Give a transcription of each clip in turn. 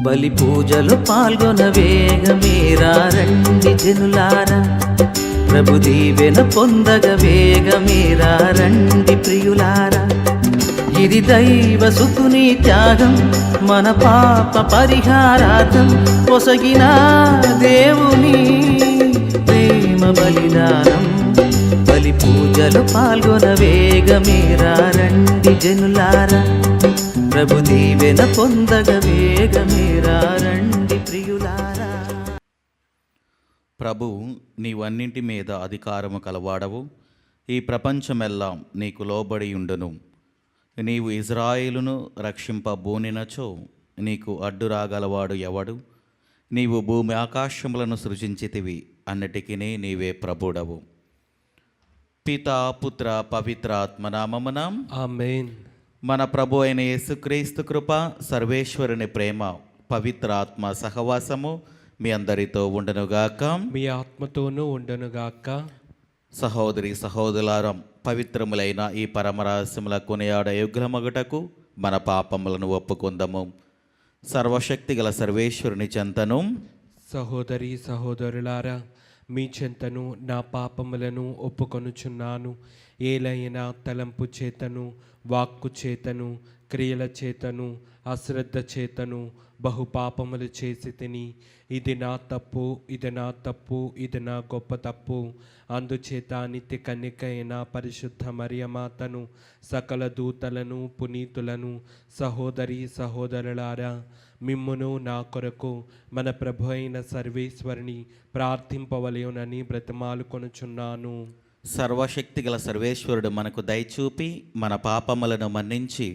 బలి పూజలు పాల్గొన వేగమేరా రండి జనులారా, ప్రభు దీవెన పొందగ వేగమేరా రండి ప్రియులారా. ఇది దైవ సుతుని త్యాగం, మన పాప పరిహారార్థం పొసగిన దేవుని ప్రేమ బలిదానం. బలి పూజలు పాల్గొన వేగమేరా రండి జనులారా, ప్రభు దీవెన పొందగ వేగమేరా రండి ప్రియులారా. ప్రభు, నీవన్నింటి మీద అధికారము కలవాడవు, ఈ ప్రపంచమెల్లా నీకు లోబడి ఉండును. నీవు ఇజ్రాయేలును రక్షింపబూనినచో నీకు అడ్డురాగలవాడు ఎవడు? నీవు భూమి ఆకాశములను సృజించితివి, అన్నిటికీ నీవే ప్రభుడవు. పితా పుత్ర పవిత్రాత్మ నామమున ఆమేన్. మన ప్రభు అయిన యేసుక్రీస్తు కృప, సర్వేశ్వరుని ప్రేమ, పవిత్రాత్మ సహవాసము మీ అందరితో ఉండునుగాక, మీ ఆత్మతోనూ ఉండునుగాక. సహోదరి సహోదరులారం, పవిత్రములైన ఈ పరమరహస్యముల కొనియాడ యుగ్రమగుటకు మన పాపములను ఒప్పుకుందము. సర్వశక్తి గల సర్వేశ్వరుని చెంతను, సహోదరి సహోదరులారా, మీ చెంతను నా పాపములను ఒప్పుకొనుచున్నాను. ఏలైనా తలంపు చేతను, వాక్కు చేతను, క్రియల చేతను, అశ్రద్ధ చేతను బహుపాపములు చేసి తిని, ఇది నా తప్పు, ఇది నా తప్పు, ఇది నా గొప్ప తప్పు. అందుచేత నిత్య కన్యక అయిన పరిశుద్ధ మరియమాతను, సకల దూతలను, పునీతులను, సహోదరి సహోదరులారా, మిమ్మును నా కొరకు మన ప్రభు అయిన సర్వేశ్వరుని ప్రార్థింపవలయునని బ్రతిమాలుకొనుచున్నాను. సర్వశక్తి గల సర్వేశ్వరుడు మనకు దయచూపి మన పాపములను మన్నించి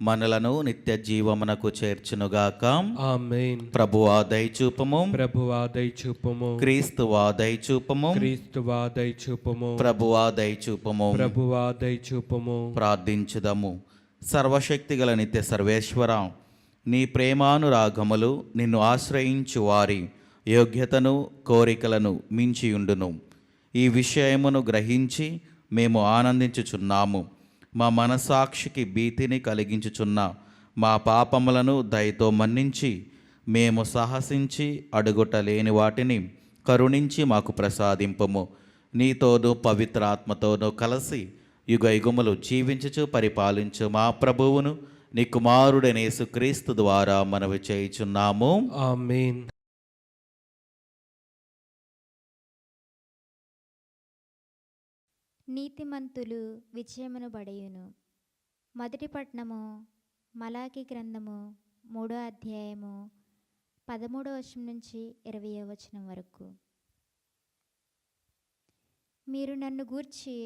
మనలను నిత్య జీవమునకు చేర్చునుగాక, ఆమేన్. ప్రభువా దయచూపము, ప్రభువా దయచూపము, క్రీస్తువా దయచూపము, క్రీస్తువా దయచూపము, ప్రభువా దయచూపము. ప్రభువా దయచూపము. ప్రార్థించుదము. సర్వశక్తి గల నిత్య సర్వేశ్వర, నీ ప్రేమానురాగములు నిన్ను ఆశ్రయించు వారి యోగ్యతను కోరికలను మించియుండును. ఈ విషయమును గ్రహించి మేము ఆనందించుచున్నాము. మా మనసాక్షికి భీతిని కలిగించుచున్న మా పాపములను దయతో మన్నించి మేము సాహసించి అడుగుటలేని వాటిని కరుణించి మాకు ప్రసాదింపుము. నీతోనూ పవిత్రాత్మతోనూ కలిసి యుగయుగములు జీవించుచు పరిపాలించు మా ప్రభువును నీ కుమారుడైన యేసుక్రీస్తు ద్వారా మనవి చేయుచున్నాము. ఆమేన్. నీతిమంతులు విజయమును బడయును. మొదటి పట్నము మలాకి గ్రంథము 3వ అధ్యాయము 13వ వచనం నుంచి 20వ వచనం వరకు. మీరు నన్ను గూర్చి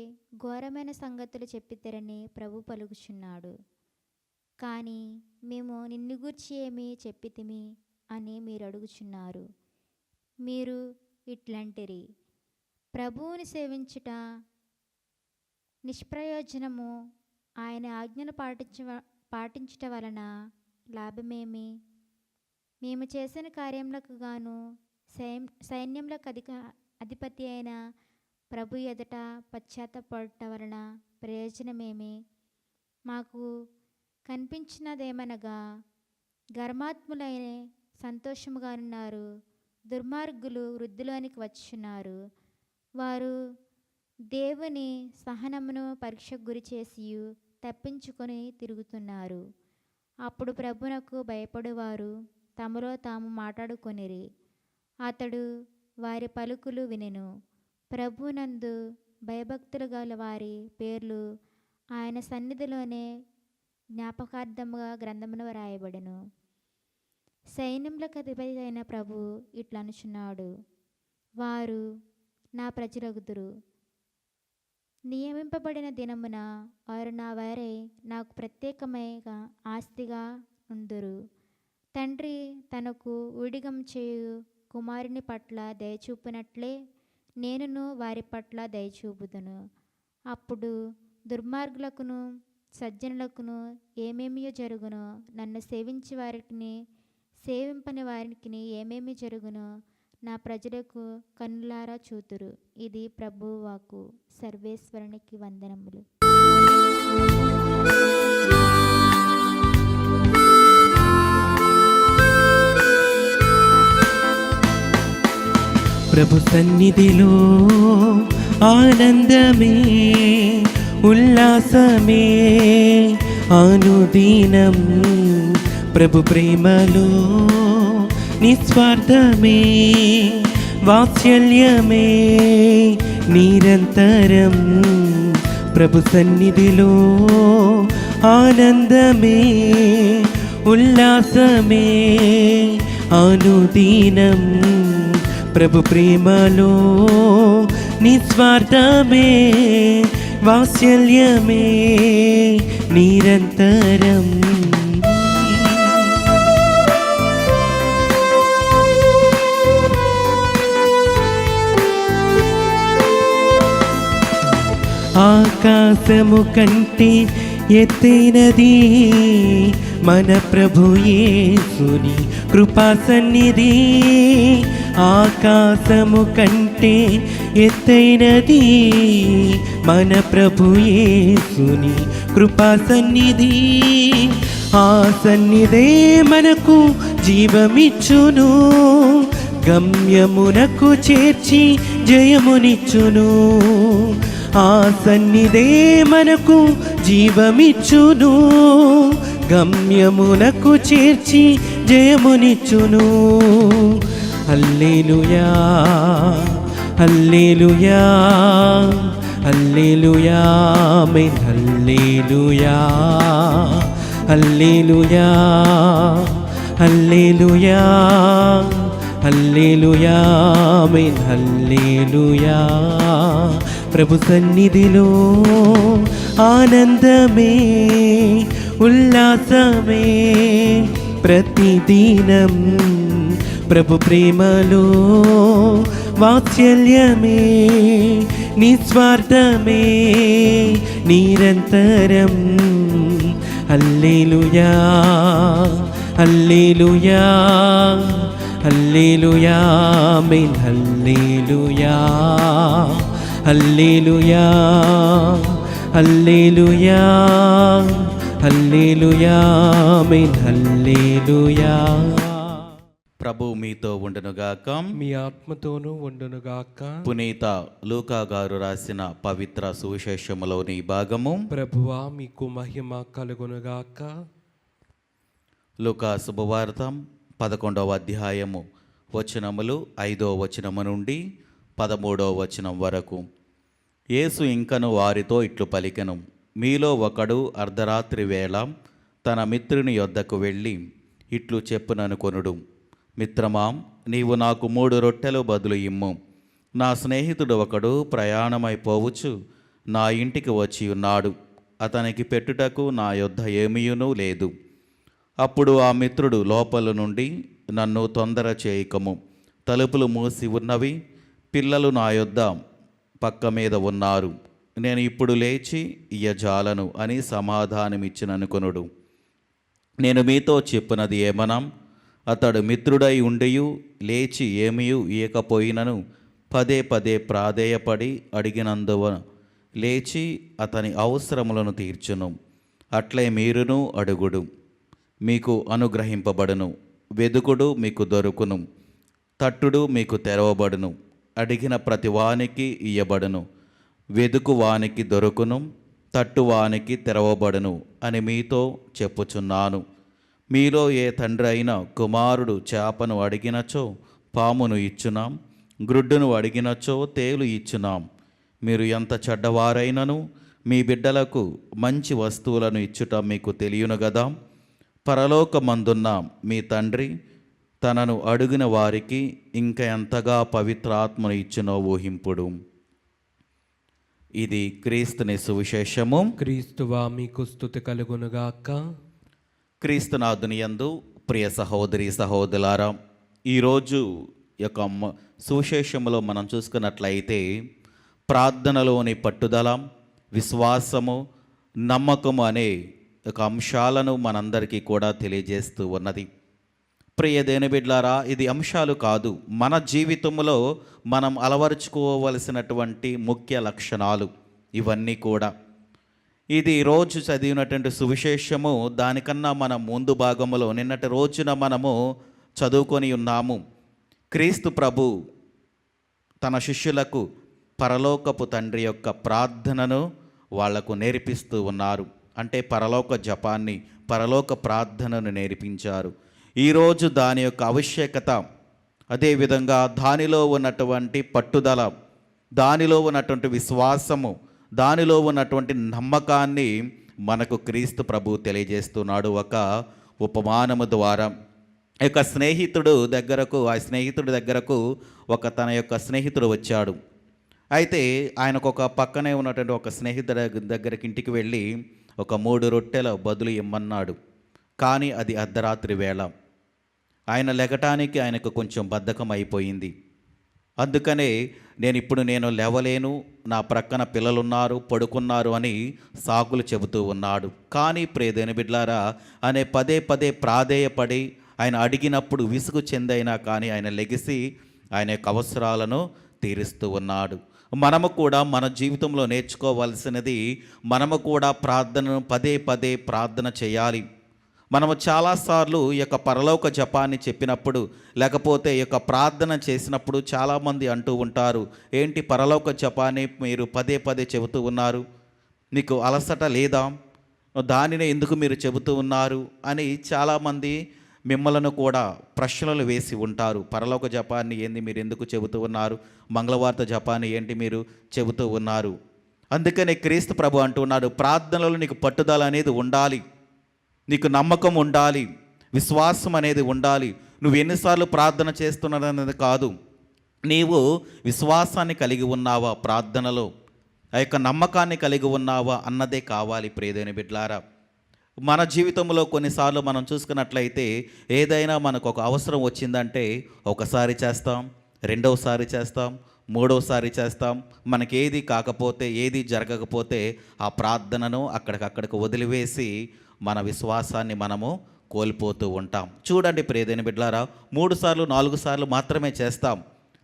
ఘోరమైన సంగతులు చెప్పిద్దరని ప్రభు పలుకుచున్నాడు. కానీ మేము నిన్ను గూర్చి ఏమి చెప్పితిమి అని మీరు అడుగుచున్నారు. మీరు ఇట్లంటిరి, ప్రభువుని సేవించుట నిష్ప్రయోజనము, ఆయన ఆజ్ఞను పాటించుట వలన లాభమేమి? మేము చేసిన కార్యములకు గాను సైన్యములకు అధిపతి అయిన ప్రభు ఎదుట పశ్చాత్తపడట వలన ప్రయోజనమేమి? మాకు కనిపించినదేమనగా ఘర్మాత్ములైన సంతోషముగానున్నారు. దుర్మార్గులు వృద్ధిలోనికి వచ్చున్నారు. వారు దేవుని సహనమును పరీక్షకు గురి చేసి తప్పించుకొని తిరుగుతున్నారు. అప్పుడు ప్రభునకు భయపడువారు తమలో తాము మాట్లాడుకొనిరి. అతడు వారి పలుకులు వినెను. ప్రభునందు భయభక్తులు గల వారి పేర్లు ఆయన సన్నిధిలోనే జ్ఞాపకార్థముగా గ్రంథమును రాయబడెను. సైన్యములకు అధిపతి అయిన ప్రభు ఇట్లనుచున్నాడు, వారు నా ప్రజలగుదురు. నియమింపబడిన దినమున వారు నా వారై నాకు ప్రత్యేకమైన ఆస్తిగా ఉందురు. తండ్రి తనకు ఊడిగం చేయు కుమారుని పట్ల దయచూపినట్లే నేనును వారి పట్ల దయచూపుదును. అప్పుడు దుర్మార్గులకును సజ్జనులకును ఏమేమి జరుగునో, నన్ను సేవించి వారికి సేవింపని వారికి ఏమేమి జరుగునో నా ప్రజలకు కన్నులారా చూతురు. ఇది ప్రభువు వాక్కు. సర్వేశ్వరునికి వందనములు. ప్రభు సన్నిధిలో ఆనందమే, ఉల్లాసమే అనుదినం. ప్రభు ప్రేమలో నిస్వార్థమే, వాత్సల్యమే నిరంతరం. ప్రభు సన్నిధిలో ఆనందమే, ఉల్లాసమే అనుదినం. ప్రభు ప్రేమలో నిస్వార్థమే, వాత్సల్యమే నిరంతరం. ఆకాశము కంటే ఎత్తైనది మన ప్రభు యేసుని కృపా సన్నిధి. ఆకాశము కంటే ఎత్తైనది మన ప్రభు యేసుని కృపా సన్నిధి. ఆ సన్నిధే మనకు జీవమిచ్చును, గమ్యమునకు చేర్చి జయమునిచ్చును. ఆ సన్నిధే మనకు జీవమిచ్చును, గమ్యమునకు చేర్చి జయమునిచ్చును. హల్లెలూయా హల్లెలూయా హల్లెలూయా ఆమేన్. హల్లెలూయా హల్లెలూయా హల్లెలూయా హల్లెలూయా ఆమేన్. హల్లెలూయా. ప్రభు సన్నిధిలో ఆనందమే, ఉల్లాసమే ప్రతిదినం. ప్రభు ప్రేమలో వాత్సల్యమే, నిస్వార్థమే నిరంతరం. హల్లెలూయా హల్లెలూయా హల్లెలూయా ఆమేన్ హల్లెలూయా హల్లెలూయా హల్లెలూయా హల్లెలూయా ఆమేన్ హల్లెలూయా. ప్రభు మీతో ఉండునుగాక. మీ ఆత్మతోనూ ఉండునుగాక. పునీత లూకా గారు రాసిన పవిత్ర సువిశేషములోని భాగము. ప్రభువా మీకు మహిమ కలుగునుగాక. లూకా శుభవార్తం 11వ అధ్యాయము వచనములు 5వ వచనము నుండి 13వ వచనం వరకు. యేసు ఇంకను వారితో ఇట్లు పలికెను, మీలో ఒకడు అర్ధరాత్రి వేళ తన మిత్రుని యొద్దకు వెళ్ళి ఇట్లు చెప్పుననుకొనుడు, మిత్రమా, నీవు నాకు 3 రొట్టెలు బదులు ఇమ్ము. నా స్నేహితుడు ఒకడు ప్రయాణమైపోవచ్చు నా ఇంటికి వచ్చి ఉన్నాడు, అతనికి పెట్టుటకు నా యొద్ద ఏమీయునూ లేదు. అప్పుడు ఆ మిత్రుడు లోపల నుండి, నన్ను తొందర చేయకము, తలుపులు మూసి ఉన్నవి, పిల్లలు నా యొద్ద పక్క మీద ఉన్నారు, నేను ఇప్పుడు లేచి ఇయ్యజాలను అని సమాధానమిచ్చిననుకొనుడు. నేను మీతో చెప్పునది ఏమనం, అతడు మిత్రుడై ఉండియు లేచి ఏమీయు ఇయ్యకపోయినను పదే పదే ప్రాధేయపడి అడిగినందున లేచి అతని అవసరములను తీర్చును. అట్లే మీరును అడుగుడు, మీకు అనుగ్రహింపబడును, వెదుకుడు మీకు దొరుకును, తట్టుడు మీకు తెరవబడును. అడిగిన ప్రతివానికి ఇయ్యబడును, వెదుకువానికి దొరుకును, తట్టువానికి తెరవబడును అని మీతో చెప్పుచున్నాను. మీలో ఏ తండ్రి అయినా కుమారుడు చేపను అడిగినచో పామును ఇచ్చునాం, గ్రుడ్డును అడిగినచో తేలు ఇచ్చునాం. మీరు ఎంత చెడ్డవారైనను మీ బిడ్డలకు మంచి వస్తువులను ఇచ్చుట మీకు తెలియను గదా. పరలోకమందున్న మీ తండ్రి తనను అడుగిన వారికి ఇంకా ఎంతగా పవిత్రాత్మను ఇచ్చునో ఊహింపుడు. ఇది క్రీస్తుని సువిశేషము. క్రీస్తువా మీకు స్తుతి కలుగునుగాక. క్రీస్తునాథుని యందు ప్రియ సహోదరి సహోదరులారా, ఈరోజు యొక్క సువిశేషములో మనం చూసుకున్నట్లయితే ప్రార్థనలోని పట్టుదల, విశ్వాసము, నమ్మకము అనే ఒక అంశాలను మనందరికీ కూడా తెలియజేస్తూ ఉన్నది. ప్రియ దేని బిడ్లారా, ఇది అంశాలు కాదు, మన జీవితంలో మనం అలవరుచుకోవలసినటువంటి ముఖ్య లక్షణాలు ఇవన్నీ కూడా. ఇది రోజు చదివినటువంటి సువిశేషము, దానికన్నా మనం ముందు భాగంలో నిన్నటి రోజున మనము చదువుకొని ఉన్నాము. క్రీస్తు ప్రభు తన శిష్యులకు పరలోకపు తండ్రి యొక్క ప్రార్థనను వాళ్లకు నేర్పిస్తూ ఉన్నారు. అంటే పరలోక జపాన్ని, పరలోక ప్రార్థనను నేర్పించారు. ఈరోజు దాని యొక్క ఆవశ్యకత, అదేవిధంగా దానిలో ఉన్నటువంటి పట్టుదల, దానిలో ఉన్నటువంటి విశ్వాసము, దానిలో ఉన్నటువంటి నమ్మకాన్ని మనకు క్రీస్తు ప్రభు తెలియజేస్తున్నాడు ఒక ఉపమానము ద్వారా. ఆ స్నేహితుడి దగ్గరకు తన యొక్క స్నేహితుడు వచ్చాడు. అయితే ఆయనకు ఒక పక్కనే ఉన్నటువంటి ఒక స్నేహితుడి దగ్గరికి ఇంటికి వెళ్ళి ఒక 3 రొట్టెల బదులు ఇమ్మన్నాడు. కానీ అది అర్ధరాత్రి వేళ. ఆయన లెగటానికి ఆయనకు కొంచెం బద్ధకం అయిపోయింది. అందుకనే నేను లేవలేను, నా ప్రక్కన పిల్లలున్నారు, పడుకున్నారు అని సాకులు చెబుతూ ఉన్నాడు. కానీ ప్రియదేని బిడ్లారా, ఆయన పదే పదే ప్రాధేయపడి ఆయన అడిగినప్పుడు విసుగు చెందైనా కానీ ఆయన లెగిసి ఆయన యొక్క అవసరాలను తీరుస్తూ ఉన్నాడు. మనము కూడా మన జీవితంలో నేర్చుకోవాల్సినది, మనము కూడా ప్రార్థనను పదే పదే ప్రార్థన చేయాలి. మనము చాలాసార్లు ఈ యొక్క పరలోక జపాన్ని చెప్పినప్పుడు, లేకపోతే ఈ యొక్క ప్రార్థన చేసినప్పుడు చాలామంది అంటూ ఉంటారు, ఏంటి పరలోక జపాన్ని మీరు పదే పదే చెబుతూ ఉన్నారు, మీకు అలసట లేదా, దానినే ఎందుకు మీరు చెబుతూ ఉన్నారు అని చాలామంది మిమ్మలను కూడా ప్రశ్నలు వేసి ఉంటారు. పరలోక జపాన్ని ఏంది మీరు ఎందుకు చెబుతూ ఉన్నారు, మంగళవార్త జపాన్ని ఏంటి మీరు చెబుతూ ఉన్నారు. అందుకనే క్రీస్తు ప్రభు అంటున్నాడు, ప్రార్థనలో నీకు పట్టుదల అనేది ఉండాలి, నీకు నమ్మకం ఉండాలి, విశ్వాసం అనేది ఉండాలి. నువ్వు ఎన్నిసార్లు ప్రార్థన చేస్తున్నావు కాదు, నీవు విశ్వాసాన్ని కలిగి ఉన్నావా ప్రార్థనలో, ఆ యొక్క నమ్మకాన్ని కలిగి ఉన్నావా అన్నదే కావాలి. ప్రియదేని బిడ్లారా, మన జీవితంలో కొన్నిసార్లు మనం చూసుకున్నట్లయితే ఏదైనా మనకు ఒక అవసరం వచ్చిందంటే ఒకసారి చేస్తాం, రెండవసారి చేస్తాం, మూడవసారి చేస్తాం. మనకి ఏది కాకపోతే, ఏది జరగకపోతే ఆ ప్రార్థనను అక్కడికక్కడికి వదిలివేసి మన విశ్వాసాన్ని మనము కోల్పోతూ ఉంటాం. చూడండి ప్రియమైన బిడ్డలారా, 3 సార్లు 4 సార్లు మాత్రమే చేస్తాం.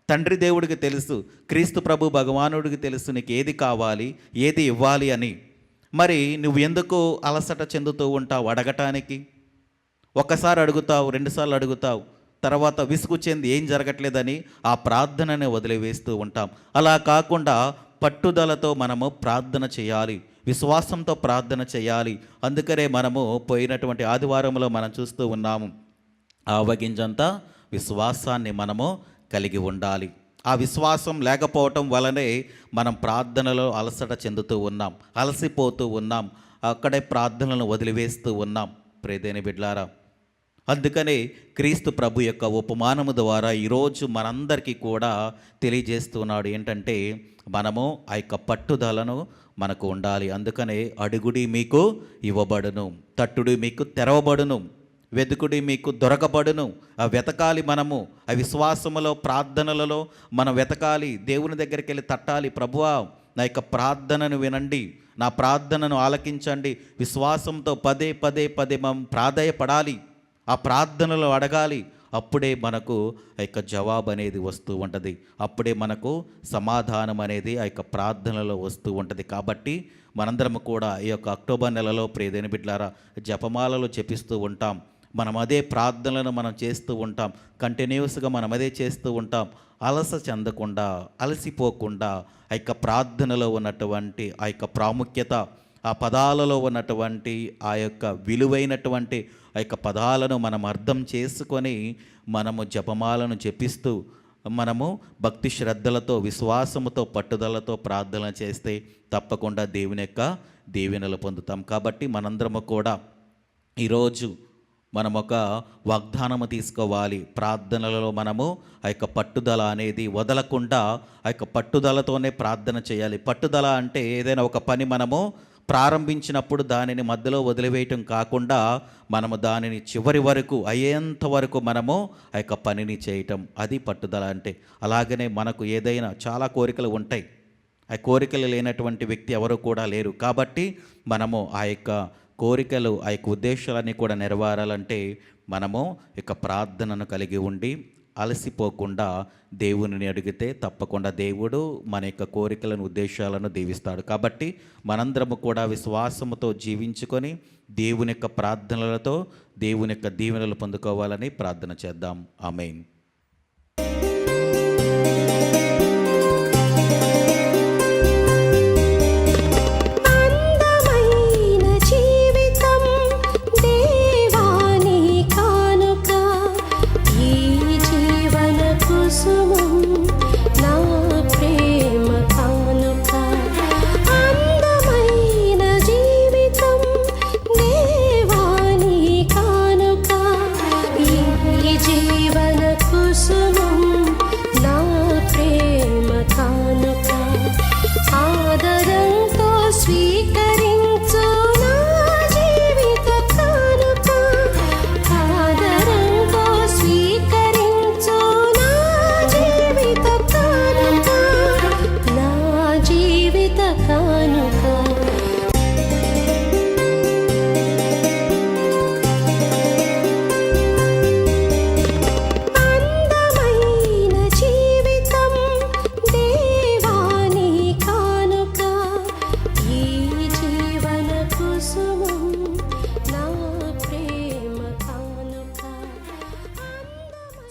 తండ్రి దేవుడికి తెలుసు, క్రీస్తు ప్రభు భగవానుడికి తెలుసు నీకు ఏది కావాలి, ఏది ఇవ్వాలి అని. మరి నువ్వు ఎందుకు అలసట చెందుతూ ఉంటావు అడగటానికి? ఒక్కసారి అడుగుతావు, 2 సార్లు అడుగుతావు, తర్వాత విసుగు చెంది ఏం జరగట్లేదని ఆ ప్రార్థనని వదిలివేస్తూ ఉంటాం. అలా కాకుండా పట్టుదలతో మనము ప్రార్థన చేయాలి, విశ్వాసంతో ప్రార్థన చేయాలి. అందుకనే మనము పోయినటువంటి ఆదివారంలో మనం చూస్తూ ఉన్నాము, ఆవగింజంత విశ్వాసాన్ని మనము కలిగి ఉండాలి. ఆ విశ్వాసం లేకపోవటం వలనే మనం ప్రార్థనలో అలసట చెందుతూ ఉన్నాం, అలసిపోతూ ఉన్నాం, అక్కడే ప్రార్థనలను వదిలివేస్తూ ఉన్నాం. ప్రియమైన బిడ్డలారా, అందుకనే క్రీస్తు ప్రభు యొక్క ఉపమానము ద్వారా ఈరోజు మనందరికీ కూడా తెలియజేస్తున్నాడు ఏంటంటే, మనము ఆ యొక్క పట్టుదలను మనకు ఉండాలి. అందుకనే అడుగుడి మీకు ఇవ్వబడును, తట్టుడి మీకు తెరవబడును, వెతుకుడి మీకు దొరకబడును. ఆ వెతకాలి, మనము ఆ విశ్వాసములో ప్రార్థనలలో మనం వెతకాలి, దేవుని దగ్గరికి వెళ్ళి తట్టాలి. ప్రభువా, నా యొక్క ప్రార్థనను వినండి, నా ప్రార్థనను ఆలకించండి. విశ్వాసంతో పదే పదే పదే మనం ప్రాధేయపడాలి, ఆ ప్రార్థనలో అడగాలి. అప్పుడే మనకు ఆ యొక్క జవాబు అనేది వస్తూ ఉంటుంది, అప్పుడే మనకు సమాధానం అనేది ఆ యొక్క ప్రార్థనలో వస్తూ ఉంటుంది. కాబట్టి మనందరము కూడా ఈ యొక్క అక్టోబర్ నెలలో ప్రియమైన బిడ్డలారా జపమాలలో జపిస్తూ ఉంటాం. మనం అదే ప్రార్థనలను మనం చేస్తూ ఉంటాం, కంటిన్యూస్గా మనం అదే చేస్తూ ఉంటాం. అలస చెందకుండా, అలసిపోకుండా ఆ యొక్క ప్రార్థనలో ఉన్నటువంటి ఆ యొక్క ప్రాముఖ్యత, ఆ పదాలలో ఉన్నటువంటి ఆ యొక్క విలువైనటువంటి ఆ యొక్క పదాలను మనం అర్థం చేసుకొని మనము జపమాలను జపిస్తూ మనము భక్తి శ్రద్ధలతో, విశ్వాసముతో, పట్టుదలతో ప్రార్థన చేస్తే తప్పకుండా దేవుని యొక్క దీవెనలు పొందుతాం. కాబట్టి మనందరము కూడా ఈరోజు మనం ఒక వాగ్దానము తీసుకోవాలి. ప్రార్థనలలో మనము ఆ యొక్క పట్టుదల అనేది వదలకుండా ఆ యొక్క పట్టుదలతోనే ప్రార్థన చేయాలి. పట్టుదల అంటే ఏదైనా ఒక పని మనము ప్రారంభించినప్పుడు దానిని మధ్యలో వదిలివేయటం కాకుండా మనము దానిని చివరి వరకు అయ్యేంత వరకు మనము ఆ యొక్క పనిని చేయటం, అది పట్టుదల అంటే. అలాగనే మనకు ఏదైనా చాలా కోరికలు ఉంటాయి, ఆ కోరికలు లేనటువంటి వ్యక్తి ఎవరు కూడా లేరు. కాబట్టి మనము ఆ యొక్క కోరికలు, ఆ యొక్క ఉద్దేశాలన్నీ కూడా నెరవేరాలంటే మనము ఇక ప్రార్థనను కలిగి ఉండి అలసిపోకుండా దేవునిని అడిగితే తప్పకుండా దేవుడు మన యొక్క కోరికలను, ఉద్దేశాలను దీవిస్తాడు. కాబట్టి మనందరము కూడా విశ్వాసముతో జీవించుకొని దేవుని యొక్క ప్రార్థనలతో దేవుని యొక్క దీవెనలు పొందుకోవాలని ప్రార్థన చేద్దాం. ఆమేన్.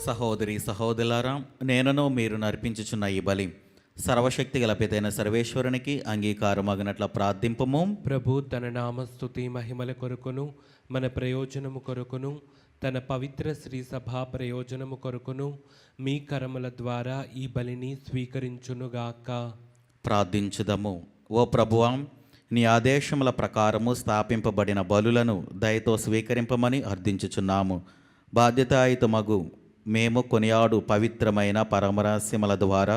సహోదరి సహోదరులారా, నేనును మీరు నర్పించుచున్న ఈ బలి సర్వశక్తి గల పితైన సర్వేశ్వరునికి అంగీకారమగినట్ల ప్రార్థింపము. ప్రభు తన నామస్తుతి మహిమల కొరకును, మన ప్రయోజనము కొరకును, తన పవిత్ర శ్రీ సభా ప్రయోజనము కొరకును మీ కరముల ద్వారా ఈ బలిని స్వీకరించునుగాక. ప్రార్థించుదము. ఓ ప్రభువా, నీ ఆదేశముల ప్రకారము స్థాపింపబడిన బలులను దయతో స్వీకరింపమని అర్థించుచున్నాము. బాధ్యతాయుతమగు మేము కొనియాడు పవిత్రమైన పరమరహస్యముల ద్వారా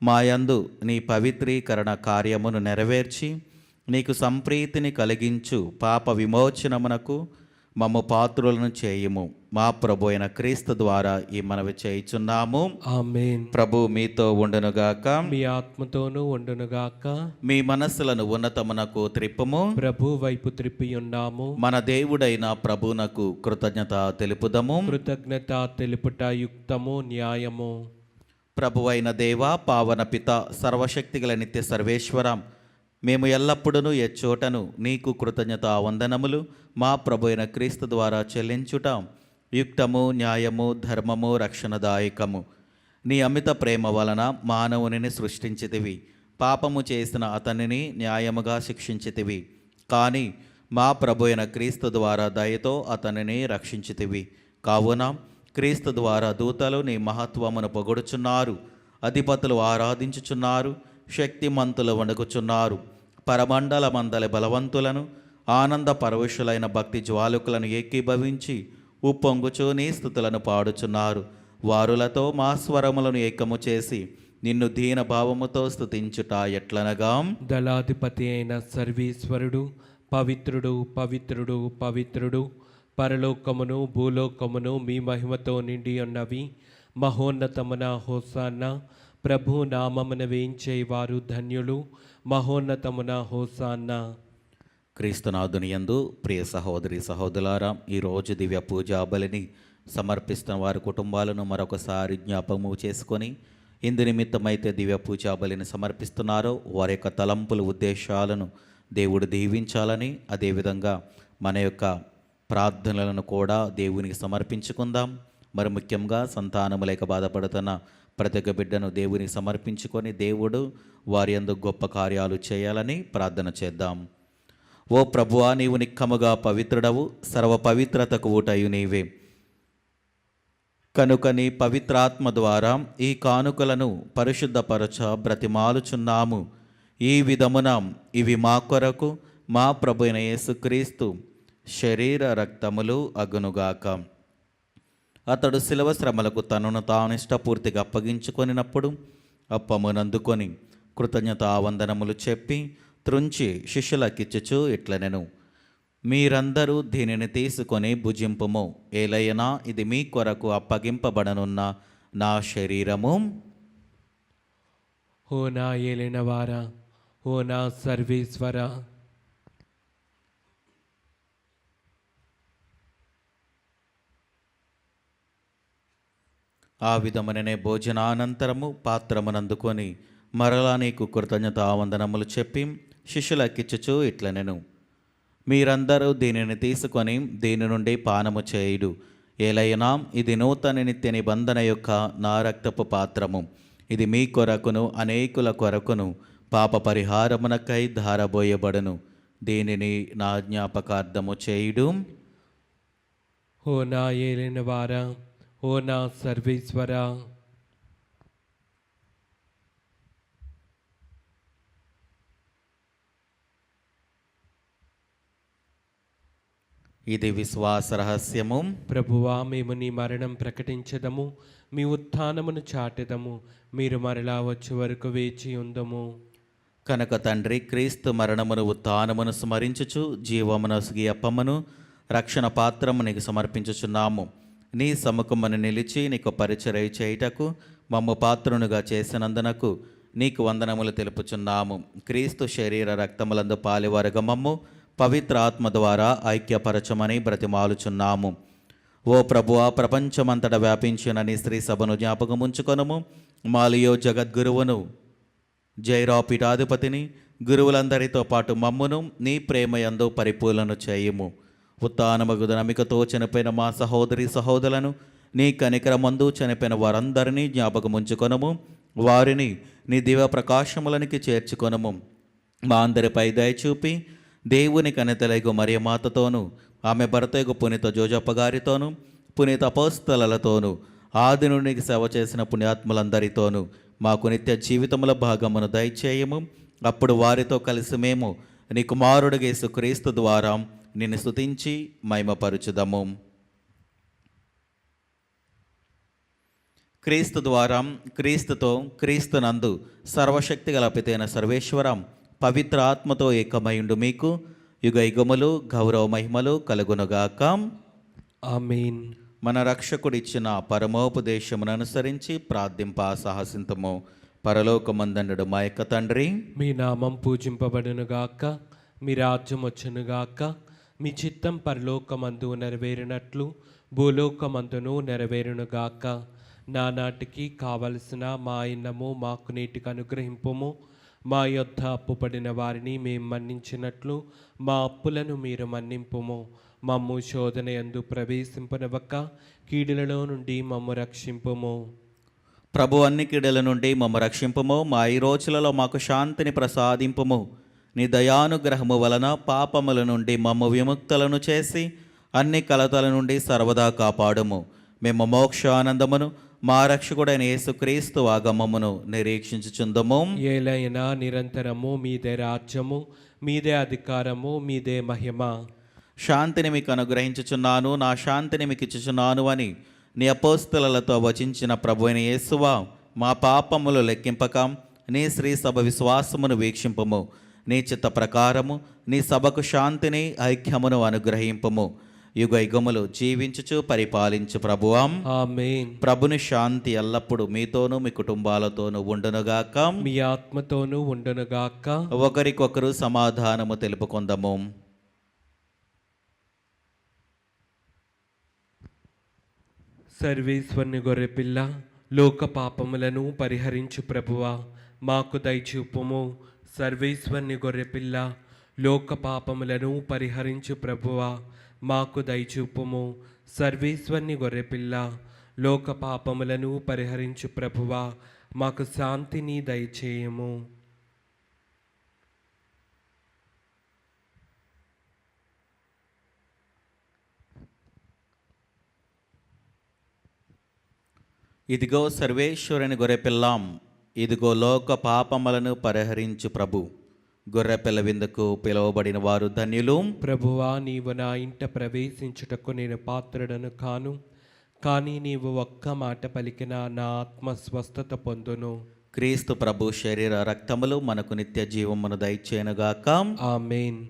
మాయందు నీ పవిత్రీకరణ కార్యమును నెరవేర్చి నీకు సంప్రీతిని కలిగించు పాప విమోచనమునకు మమ్ము పాత్రులను చేయుము. మా ప్రభు అయిన క్రీస్తు ద్వారా ఈ మనవి చేయుచున్నాము. ఆమేన్. ప్రభు మీతో ఉండునుగాక. మీ ఆత్మతోనూ ఉండునుగాక. మీ మనస్సులను ఉన్నతమునకు త్రిప్పుము. ప్రభు వైపు త్రిప్పి ఉన్నాము. మన దేవుడైన ప్రభునకు కృతజ్ఞత తెలుపుదము. కృతజ్ఞత తెలుపుట యుక్తము, న్యాయము. ప్రభువైన దేవ, పావన పిత, సర్వశక్తిగల నిత్య సర్వేశ్వరం, మేము ఎల్లప్పుడూ ఎచ్చోటను నీకు కృతజ్ఞత వందనములు మా ప్రభు అయిన క్రీస్తు ద్వారా చెల్లించుట యుక్తము, న్యాయము, ధర్మము, రక్షణదాయకము. నీ అమిత ప్రేమ వలన మానవునిని సృష్టించితివి. పాపము చేసిన అతనిని న్యాయముగా శిక్షించితివి. కానీ మా ప్రభు అయిన క్రీస్తు ద్వారా దయతో అతనిని రక్షించితివి. కావున క్రీస్తు ద్వారా దూతలు నీ మహత్వమును పొగడుచున్నారు, అధిపతులు ఆరాధించుచున్నారు, శక్తిమంతులు వణుకుచున్నారు. పరమండల మందలి బలవంతులను, ఆనంద పరవశులైన భక్తి జ్వాలకులను ఏకీభవించి ఉప్పొంగుచూ నీ స్తుతులను పాడుచున్నారు. వారులతో మా స్వరములను ఏకము చేసి నిన్ను దీన భావముతో స్తుతించుట ఎట్లనగా, దళాధిపతి అయిన సర్వేశ్వరుడు పవిత్రుడు, పవిత్రుడు, పవిత్రుడు, పరలోకమును భూలోకమును మీ మహిమతో నిండి ఉన్నవి. మహోన్నతమున హోసాన్న. ప్రభు నామమున వేయించేవారు ధన్యులు. మహోన్నతమున హోసాన్న. క్రీస్తునాథుని యందు ప్రియ సహోదరి సహోదరులారా, ఈరోజు దివ్య పూజా బలిని సమర్పిస్తున్న వారి కుటుంబాలను మరొకసారి జ్ఞాపకము చేసుకొని ఇందు నిమిత్తమైతే దివ్య పూజా బలిని సమర్పిస్తున్నారో వారి యొక్క తలంపులు, ఉద్దేశాలను దేవుడు దీవించాలని, అదేవిధంగా మన యొక్క ప్రార్థనలను కూడా దేవునికి సమర్పించుకుందాం. మరి ముఖ్యంగా సంతానము లేక బాధపడుతున్న ప్రతి ఒక్క బిడ్డను దేవునికి సమర్పించుకొని దేవుడు వారి యందు గొప్ప కార్యాలు చేయాలని ప్రార్థన చేద్దాం. ఓ ప్రభువా, నీవు నిక్కముగా పవిత్రుడవు, సర్వ పవిత్రతకు ఊటయు నీవే. కనుక నీ పవిత్రాత్మ ద్వారా ఈ కానుకలను పరిశుద్ధపరచ బ్రతిమాలుచున్నాము. ఈ విధమున ఇవి మా కొరకు మా ప్రభు అయిన యేసుక్రీస్తు శరీర రక్తములు అగునుగాక. అతడు శిలువ శ్రమలకు తనను తాను ఇష్టపూర్తిగా అప్పగించుకొనినప్పుడు అప్పమునందుకొని కృతజ్ఞతావందనములు చెప్పి త్రుంచి శిష్యులకిచ్చుచు ఇట్లనెను, మీరందరూ దీనిని తీసుకొని భుజింపుము. ఏలయనా ఇది మీ కొరకు అప్పగింపబడనున్న నా శరీరము. ఓ నా ఏలినవారా, ఓ నా సర్వేశ్వర, ఆ విధముననే భోజనానంతరము పాత్రమునందుకొని మరలా నీకు కృతజ్ఞతావందనములు చెప్పి శిష్యులకిచ్చుచు ఇట్లనెను, మీరందరూ దీనిని తీసుకొని దీని నుండి పానము చేయుడు. ఏలైనా ఇది నూతన నిత్య నిబంధన యొక్క నా రక్తపు పాత్రము. ఇది మీ కొరకును అనేకుల కొరకును పాప పరిహారమునకై ధారబోయబడును. దీనిని నా జ్ఞాపకార్థము చేయుడు. ఓ నా ఏలినవారా, ఓ నా సర్వేశ్వర, ఇది విశ్వాస రహస్యము. ప్రభువా, మేము నీ మరణం ప్రకటించదము, మీ ఉత్థానమును చాటెదము. మీరు మరలా వచ్చే వరకు వేచి ఉందము. కనుక తండ్రి, క్రీస్తు మరణమును ఉత్థానమును స్మరించుచు జీవమునొసగి అప్పమును రక్షణ పాత్రము నీకు సమర్పించుచున్నాము. నీ సముఖమును నిలిచి నీకు పరిచర్య చేయుటకు మమ్ము పాత్రునుగా చేసినందునకు నీకు వందనములు తెలుపుచున్నాము. క్రీస్తు శరీర రక్తములందు పాలివరగ మమ్ము పవిత్ర ఆత్మ ద్వారా ఐక్యపరచమని బ్రతిమాలుచున్నాము. ఓ ప్రభువా, ప్రపంచమంతట వ్యాపించిన నీ స్త్రీ సభను జ్ఞాపకముంచుకొనుము. మాలియో జగద్గురువును, జైరా పీఠాధిపతిని, గురువులందరితో పాటు మమ్మును నీ ప్రేమయందు పరిపూర్ణను చేయుము. ఉత్థానమగు నమికతో చనిపోయిన మా సహోదరి సహోదరులను, నీ కనికరమందు చనిపోయిన వారందరినీ జ్ఞాపకముంచుకొనుము. వారిని నీ దివ్య ప్రకాశములనికి చేర్చుకొనుము. మా అందరిపై దయచూపి దేవుని కనితలైగు మరియమాతతోనూ, ఆమె భర్తయగు పునీత జోజప్ప గారితోనూ, పునీత అపోస్తలతోనూ, ఆది నుండి సేవ చేసిన పుణ్యాత్ములందరితోనూ మాకు నిత్య జీవితముల భాగమును దయచేయము. అప్పుడు వారితో కలిసి మేము నీ కుమారుడు యేసుక్రీస్తు ద్వారా నిన్ను స్తుతించి మహిమపరచుదము. క్రీస్తు ద్వారా, క్రీస్తుతో, క్రీస్తునందు సర్వశక్తి గల పితైన సర్వేశ్వరం పవిత్ర ఆత్మతో ఏకమైండు మీకు యుగయుగములు గౌరవ మహిమలు కలుగునుగాక. ఆమేన్. మన రక్షకుడిచ్చిన పరమోపదేశమును అనుసరించి ప్రార్థింప సాహసింతము. పరలోకమందుండు మా యొక్క తండ్రి, మీ నామం పూజింపబడునుగాక, మీ రాజ్యం వచ్చునుగాక, మీ చిత్తం పరలోకమందు నెరవేరినట్లు భూలోకమందును నెరవేరునుగాక. నానాటికి కావలసిన మా అన్నము మాకు నేటికి అనుగ్రహింపుము. మా యొద్ద అప్పుపడిన వారిని మేము మన్నించినట్లు మా అప్పులను మీరు మన్నింపుము. మమ్ము శోధన యందు ప్రవేశింపనివ్వక కీడులలో నుండి మమ్ము రక్షింపుము. ప్రభు అన్ని కీడుల నుండి మమ్మ రక్షింపుము. మా ఈ రోజులలో మాకు శాంతిని ప్రసాదింపుము. నీ దయానుగ్రహము వలన పాపముల నుండి మమ్మ విముక్తులను చేసి అన్ని కలతల నుండి సర్వదా కాపాడుము. మేము మోక్షానందమును మా రక్షకుడైన యేసుక్రీస్తు ఆగమమును నిరీక్షించుచుందము. ఏలైనా నిరంతరము మీదే రాజ్యము, మీదే అధికారము, మీదే మహిమ. శాంతిని మీకు అనుగ్రహించుచున్నాను, నా శాంతిని మీకు ఇచ్చుచున్నాను అని నీ అపోస్తలతో వచించిన ప్రభువైన యేసువా, మా పాపములు లెక్కింపక నీ శ్రీ సభ విశ్వాసమును వీక్షింపము. నీ చిత్త ప్రకారము నీ సభకు శాంతిని ఐక్యమును అనుగ్రహింపము. యుగయుగములు జీవించుచు పరిపాలించు ప్రభువాం. ఆమేన్. ప్రభుని శాంతి ఎల్లప్పుడూ మీతోనూ మీ కుటుంబాలతోనూ ఉండునుగాక. మీ ఆత్మతోనూ ఉండునుగాక. ఒకరికొకరు సమాధానము తెలుపుకొందము. సర్వేశ్వరుని గొర్రెపిల్ల, లోక పాపములను పరిహరించు ప్రభువా, మాకు దయచూపుము. సర్వేశ్వరుని గొర్రెపిల్ల, లోక పాపములను పరిహరించు ప్రభువా, మాకు దయచూపుము. సర్వేశ్వరుని గొర్రెపిల్ల, లోక పాపములను పరిహరించు ప్రభువా, మాకు శాంతిని దయచేయము. ఇదిగో సర్వేశ్వరుని గొర్రెపిల్లాం, ఇదిగో లోక పాపములను పరిహరించు ప్రభు. గొర్రెపిల్ల విందుకు పిలువబడిన వారు ధన్యులు. ప్రభువా, నీవు నా ఇంట ప్రవేశించుటకు నేను పాత్రుడను కాను, కానీ నీవు ఒక్క మాట పలికిన నా ఆత్మ స్వస్థత పొందును. క్రీస్తు ప్రభు శరీర రక్తములు మనకు నిత్య జీవమును దయచేయనుగాక. ఆమేన్.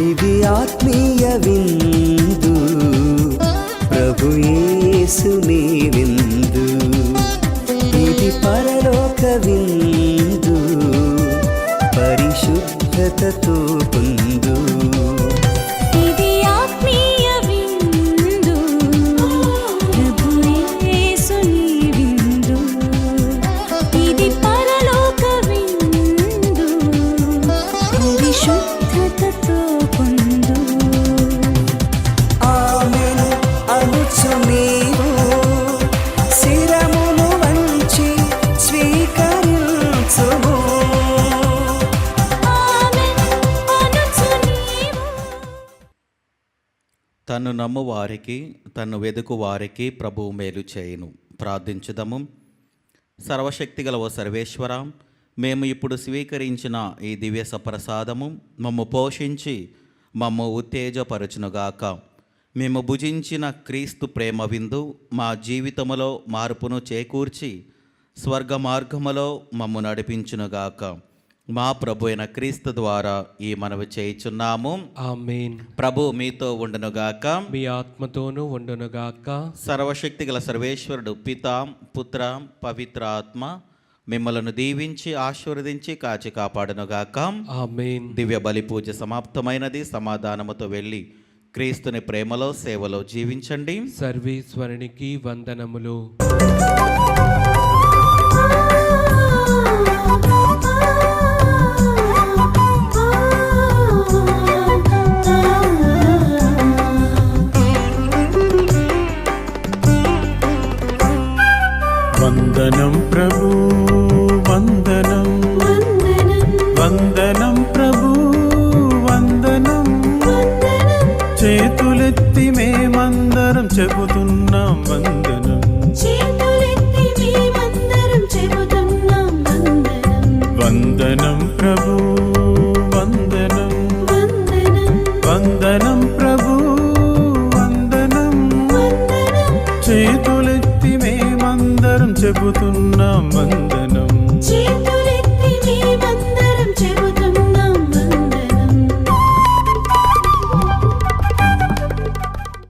ఇది ఆత్మీయ విందు, ప్రభు యేసుని విందు. ఇది పరలోక విందు, పరిశుద్ధతతో పొందు. ఇది ఆత్మీయ విందు, ప్రభు యేసుని విందు. ఇది పరలోక విందు, పరిశుద్ధతతో పొందు. ఆమేన్ అనుచు నీవు శిరమును వంచి స్వీకరించుము. ఆమేన్ అనుచు నీవు. తన్ను నమ్ము వారికి, తన్ను వెదుకు వారికి ప్రభువు మేలు చేయును. ప్రార్థించుదము. సర్వశక్తిగల ఓ సర్వేశ్వర, మేము ఇప్పుడు స్వీకరించిన ఈ దివ్య సప్రసాదము మమ్ము పోషించి మమ్ము ఉత్తేజపరచునుగాక. మేము భుజించిన క్రీస్తు ప్రేమ విందు మా జీవితములో మార్పును చేకూర్చి స్వర్గ మార్గములో మమ్ము నడిపించునుగాక. మా ప్రభు అయిన క్రీస్తు ద్వారా ఈ మనవి చేయుచున్నాము. ఆమేన్. ప్రభు మీతో ఉండునుగాక. మీ ఆత్మతోనూ ఉండునుగాక. సర్వశక్తి గల సర్వేశ్వరుడు పితా, పుత్ర, పవిత్ర ఆత్మ మిమ్మలను దీవించి ఆశీర్వదించి కాచి కాపాడునుగాక. ఆమేన్. దివ్య బలి పూజ సమాప్తమైనది. సమాధానముతో వెళ్ళి క్రీస్తుని ప్రేమలో సేవలో జీవించండి. సర్వేశ్వరునికి వందనములు. వందనం ప్రభు, వందనం వందనం ప్రభు, వందనం. చేతులెత్తి మేమందరం చెబుతున్నాం